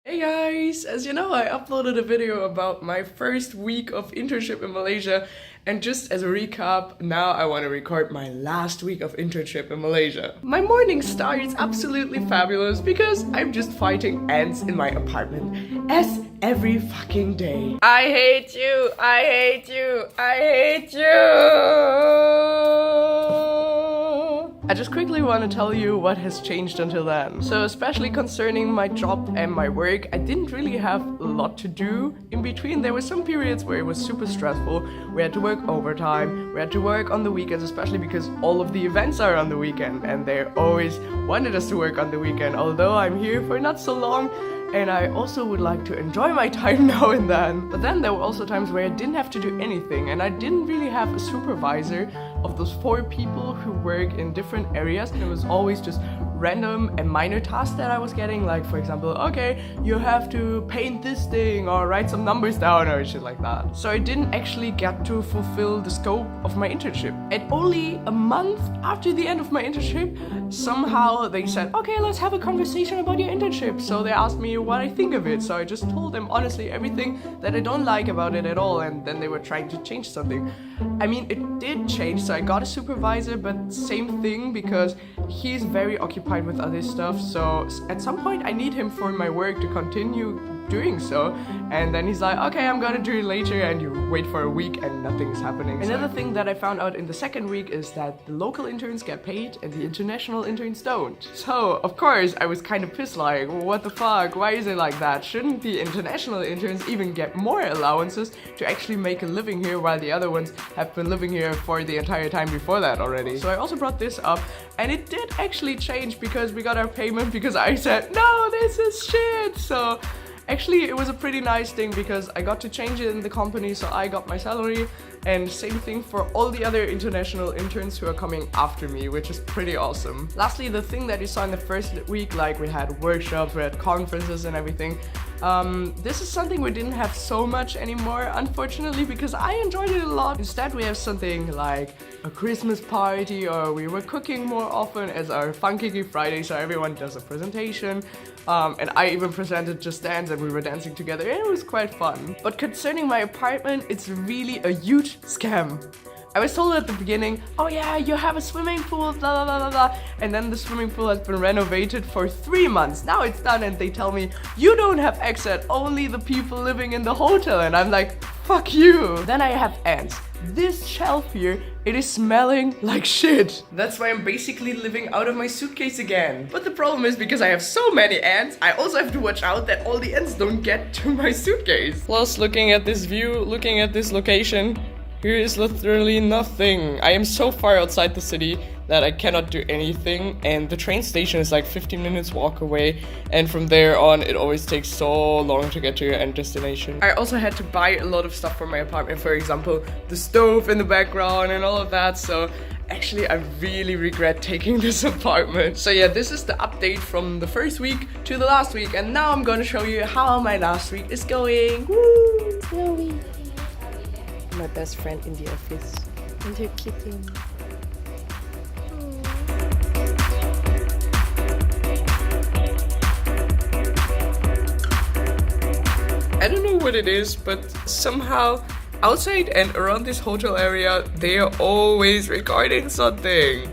Hey guys! As you know, I uploaded a video about my first week of internship in Malaysia, and just as a recap, now I want to record my last week of internship in Malaysia. My morning start is absolutely fabulous because I'm just fighting ants in my apartment, as every fucking day. I hate you! I hate you! I hate you! I just quickly want to tell you what has changed until then. So especially concerning my job and my work, I didn't really have a lot to do in between. There were some periods where it was super stressful. We had to work overtime, we had to work on the weekends, especially because all of the events are on the weekend and they always wanted us to work on the weekend, although I'm here for not so long. And I also would like to enjoy my time now and then. But then there were also times where I didn't have to do anything and I didn't really have a supervisor of those 4 people who work in different areas. And it was always just random and minor tasks that I was getting, like for example, okay, you have to paint this thing or write some numbers down or shit like that. So I didn't actually get to fulfill the scope of my internship. And only a month after the end of my internship, somehow they said, okay, let's have a conversation about your internship. So they asked me what I think of it. So I just told them honestly everything that I don't like about it at all, and then they were trying to change something. I mean, it did change, so I got a supervisor, but same thing because he's very occupied with other stuff, so at some point I need him for my work to continue doing so, and then he's like, okay, I'm gonna do it later, and you wait for a week and nothing's happening. Another thing that I found out in the second week is that the local interns get paid and the international interns don't. So of course I was kind of pissed, like, what the fuck, why is it like that? Shouldn't the international interns even get more allowances to actually make a living here while the other ones have been living here for the entire time before that already? So I also brought this up, and it did actually change because we got our payment because I said, no, this is shit. So actually, it was a pretty nice thing because I got to change it in the company, so I got my salary, and same thing for all the other international interns who are coming after me, which is pretty awesome. Lastly, the thing that you saw in the first week, like we had workshops, we had conferences and everything, this is something we didn't have so much anymore, unfortunately, because I enjoyed it a lot. Instead, we have something like a Christmas party, or we were cooking more often as our Funky Friday, so everyone does a presentation. And I even presented Just Dance and we were dancing together, and it was quite fun. But concerning my apartment, it's really a huge scam. I was told at the beginning, oh yeah, you have a swimming pool, blah blah blah blah blah, and then the swimming pool has been renovated for 3 months. Now it's done and they tell me, you don't have access, only the people living in the hotel, and I'm like, fuck you. Then I have ants. This shelf here, it is smelling like shit. That's why I'm basically living out of my suitcase again. But the problem is, because I have so many ants, I also have to watch out that all the ants don't get to my suitcase. Plus, looking at this view, looking at this location, here is literally nothing. I am so far outside the city that I cannot do anything, and the train station is like 15 minutes walk away, and from there on it always takes so long to get to your end destination. I also had to buy a lot of stuff for my apartment, for example the stove in the background and all of that, so actually I really regret taking this apartment. So yeah, this is the update from the first week to the last week, and now I'm gonna show you how my last week is going. Woo! Chloe, my best friend in the office, and your kitten. I don't know what it is, but somehow outside and around this hotel area, they are always recording something.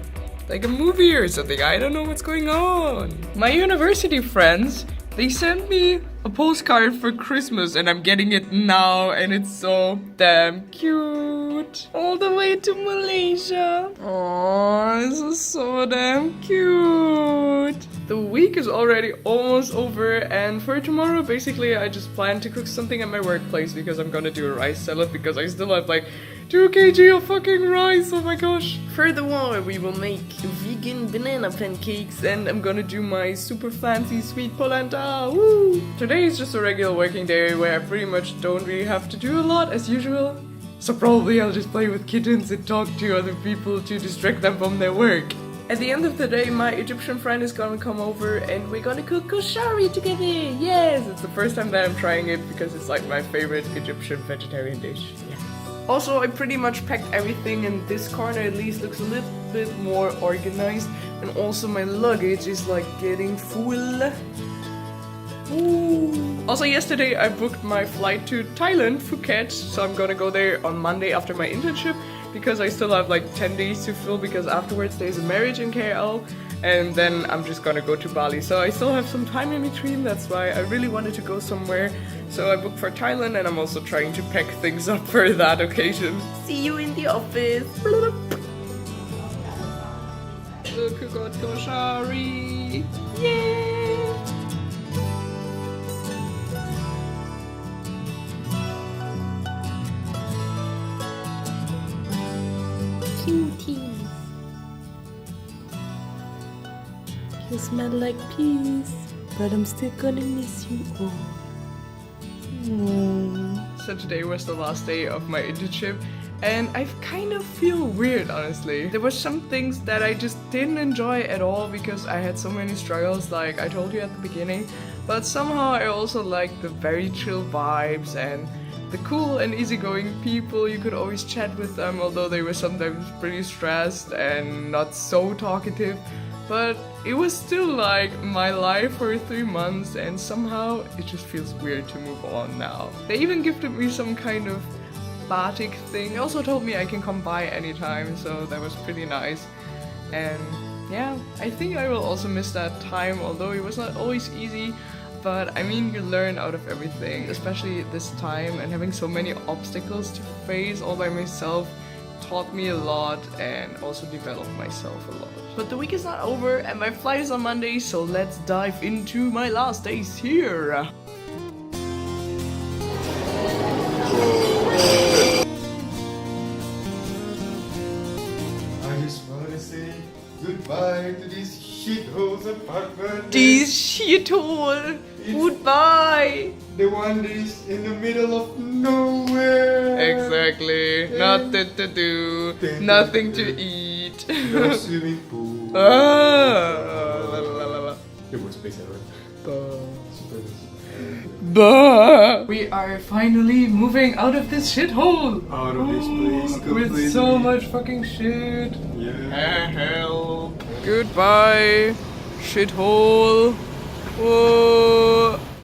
Like a movie or something. I don't know what's going on. My university friends, they sent me a postcard for Christmas and I'm getting it now, and it's so damn cute. All the way to Malaysia. Oh, this is so damn cute. The week is already almost over, and for tomorrow basically I just plan to cook something at my workplace because I'm gonna do a rice salad because I still have like 2 kg of fucking rice, oh my gosh. Furthermore, we will make vegan banana pancakes, and I'm gonna do my super fancy sweet polenta, woo! Today is just a regular working day where I pretty much don't really have to do a lot as usual. So probably I'll just play with kittens and talk to other people to distract them from their work. At the end of the day, my Egyptian friend is gonna come over and we're gonna cook koshari together! Yes! It's the first time that I'm trying it because it's like my favorite Egyptian vegetarian dish. Yes. Also, I pretty much packed everything, and this corner at least looks a little bit more organized, and also my luggage is like getting full. Ooh. Also yesterday I booked my flight to Thailand, Phuket, so I'm gonna go there on Monday after my internship because I still have like 10 days to fill because afterwards there's a marriage in KL and then I'm just gonna go to Bali. So I still have some time in between, that's why I really wanted to go somewhere. So I booked for Thailand and I'm also trying to pack things up for that occasion. See you in the office! Look who got Koshari! Yay! Cuties! You smell like peas, but I'm still gonna miss you all. So today was the last day of my internship and I kind of feel weird, honestly. There were some things that I just didn't enjoy at all because I had so many struggles like I told you at the beginning, but somehow I also liked the very chill vibes and the cool and easygoing people. You could always chat with them, although they were sometimes pretty stressed and not so talkative. But it was still like my life for 3 months and somehow it just feels weird to move on now. They even gifted me some kind of batik thing. They also told me I can come by anytime, so that was pretty nice. And yeah, I think I will also miss that time, although it was not always easy. But I mean, you learn out of everything, especially this time, and having so many obstacles to face all by myself taught me a lot and also developed myself a lot. But the week is not over and my flight is on Monday, so let's dive into my last days here. I just wanna say goodbye to this shithole apartment. This shithole! Goodbye! The one that is in the middle of nowhere. Exactly. Nothing to do, nothing to eat. No swimming pool. La, la, la, la. The worst place ever. We are finally moving out of this shithole! Out of this place completely. With so much fucking shit. Yeah. Help. Goodbye, shithole. Whoa.